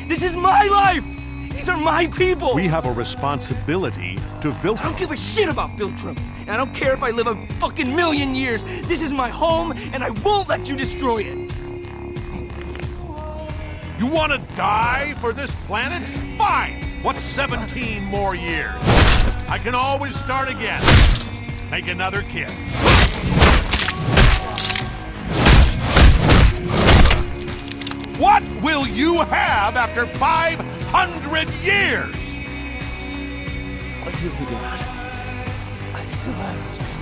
This is my life! These are my people! We have a responsibility to I don't Viltrum. give a shit about Viltrum. And I don't care if I live a fucking million years. This is my home, and I won't let you destroy it. You want to die for this planet? Fine! What's 17 more years? I can always start again. Make another kid. What will you have after 500 years? I still have